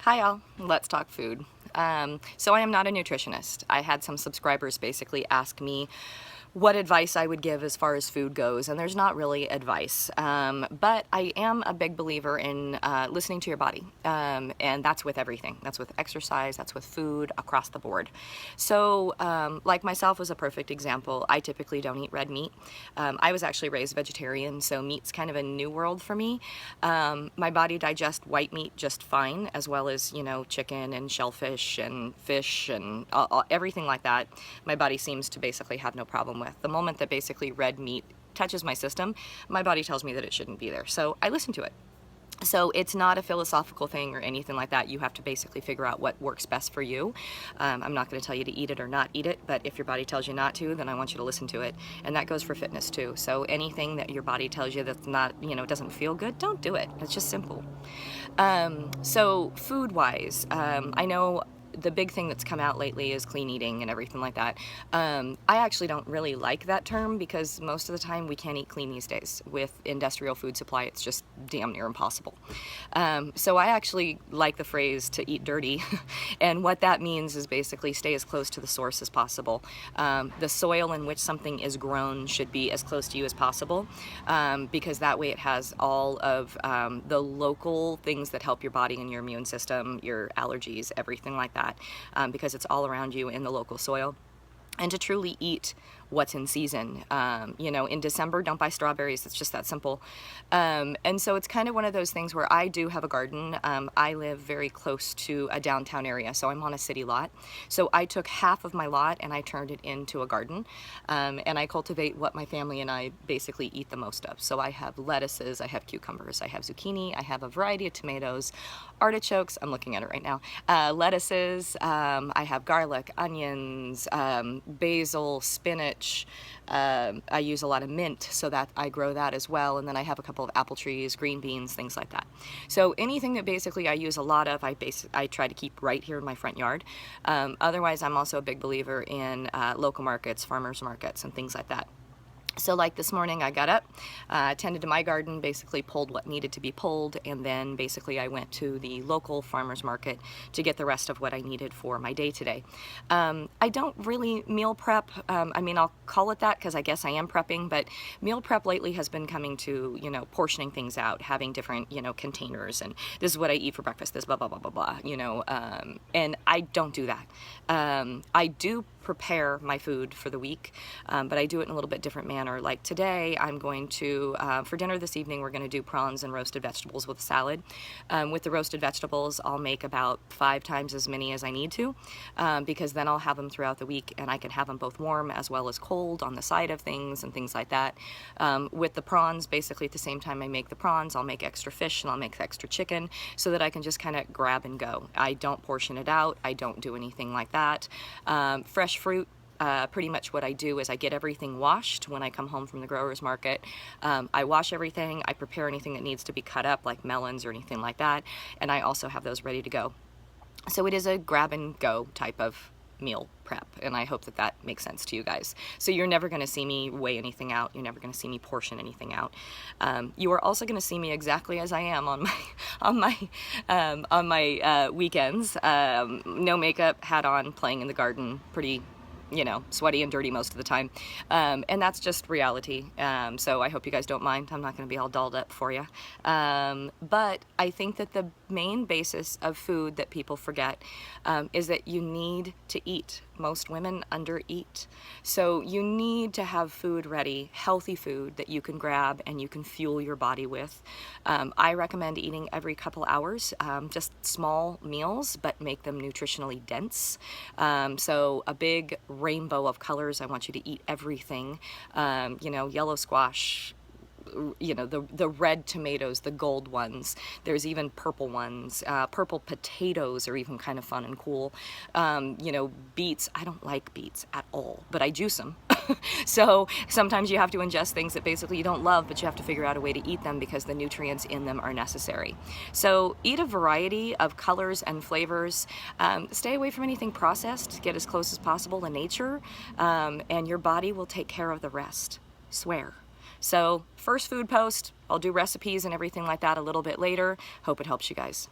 Hi all, let's talk food. So I am not a nutritionist. I had some subscribers basically ask me what advice I would give as far as food goes, and there's not really advice. But I am a big believer in listening to your body, and that's with everything. That's with exercise, that's with food, across the board. So like myself was a perfect example. I typically don't eat red meat. I was actually raised vegetarian, so meat's kind of a new world for me. My body digests white meat just fine, as well as, you know, chicken and shellfish and fish and everything like that. My body seems to basically have no problem with. The moment that basically red meat touches my system, my body tells me that it shouldn't be there. So I listen to it. So it's not a philosophical thing or anything like that. You have to basically figure out what works best for you. I'm not going to tell you to eat it or not eat it, but if your body tells you not to, then I want you to listen to it. And that goes for fitness too. So anything that your body tells you that's not, you know, doesn't feel good, don't do it. It's just simple. So food-wise, I know the big thing that's come out lately is clean eating and everything like that. I actually don't really like that term because most of the time we can't eat clean these days. With industrial food supply, it's just damn near impossible. So I actually like the phrase to eat dirty. And what that means is basically stay as close to the source as possible. The soil in which something is grown should be as close to you as possible, because that way it has all of the local things that help your body and your immune system, your allergies, everything like that. Because it's all around you in the local soil. And to truly eat what's in season. You know, in December, don't buy strawberries. It's just that simple. And so it's kind of one of those things where I do have a garden. I live very close to a downtown area, so I'm on a city lot. So I took half of my lot and I turned it into a garden. And I cultivate what my family and I basically eat the most of. So I have lettuces, I have cucumbers, I have zucchini, I have a variety of tomatoes, artichokes, I'm looking at it right now, lettuces, I have garlic, onions, basil, spinach. I use a lot of mint, so that I grow that as well, and then I have a couple of apple trees, green beans, things like that. So anything that basically I use a lot of, I try to keep right here in my front yard. Otherwise, I'm also a big believer in local markets, farmers markets, and things like that. So like this morning I got up, tended to my garden, basically pulled what needed to be pulled, and then basically I went to the local farmer's market to get the rest of what I needed for my day today. I don't really meal prep. I mean, I'll call it that because I guess I am prepping, but meal prep lately has been coming to, you know, portioning things out, having different, you know, containers, and this is what I eat for breakfast, this blah, blah, blah, blah, blah, you know, and I don't do that. I do prepare my food for the week, but I do it in a little bit different manner. Like today, I'm going to, for dinner this evening, we're going to do prawns and roasted vegetables with a salad. With the roasted vegetables, I'll make about 5 times as many as I need to, because then I'll have them throughout the week, and I can have them both warm as well as cold on the side of things and things like that. With the prawns, basically at the same time I make the prawns, I'll make extra fish and I'll make extra chicken so that I can just kind of grab and go. I don't portion it out. I don't do anything like that. Fresh fruit, pretty much what I do is I get everything washed when I come home from the grower's market. I wash everything, I prepare anything that needs to be cut up, like melons or anything like that, and I also have those ready to go. So it is a grab and go type of meal prep, and I hope that that makes sense to you guys. So you're never going to see me weigh anything out. You're never going to see me portion anything out. You are also going to see me exactly as I am on my weekends. No makeup, hat on, playing in the garden, pretty, you know, sweaty and dirty most of the time. And that's just reality. So I hope you guys don't mind. I'm not going to be all dolled up for you. But I think that the main basis of food that people forget is that you need to eat. Most women undereat. So you need to have food ready, healthy food that you can grab and you can fuel your body with. I recommend eating every couple hours, just small meals, but make them nutritionally dense. So a big rainbow of colors. I want you to eat everything. You know, yellow squash, you know, the red tomatoes, the gold ones. There's even purple ones. Purple potatoes are even kind of fun and cool. You know, beets. I don't like beets at all, but I juice them. So sometimes you have to ingest things that basically you don't love, but you have to figure out a way to eat them because the nutrients in them are necessary. So eat a variety of colors and flavors. Stay away from anything processed. Get as close as possible to nature, and your body will take care of the rest. Swear. So first food post, I'll do recipes and everything like that a little bit later. Hope it helps you guys.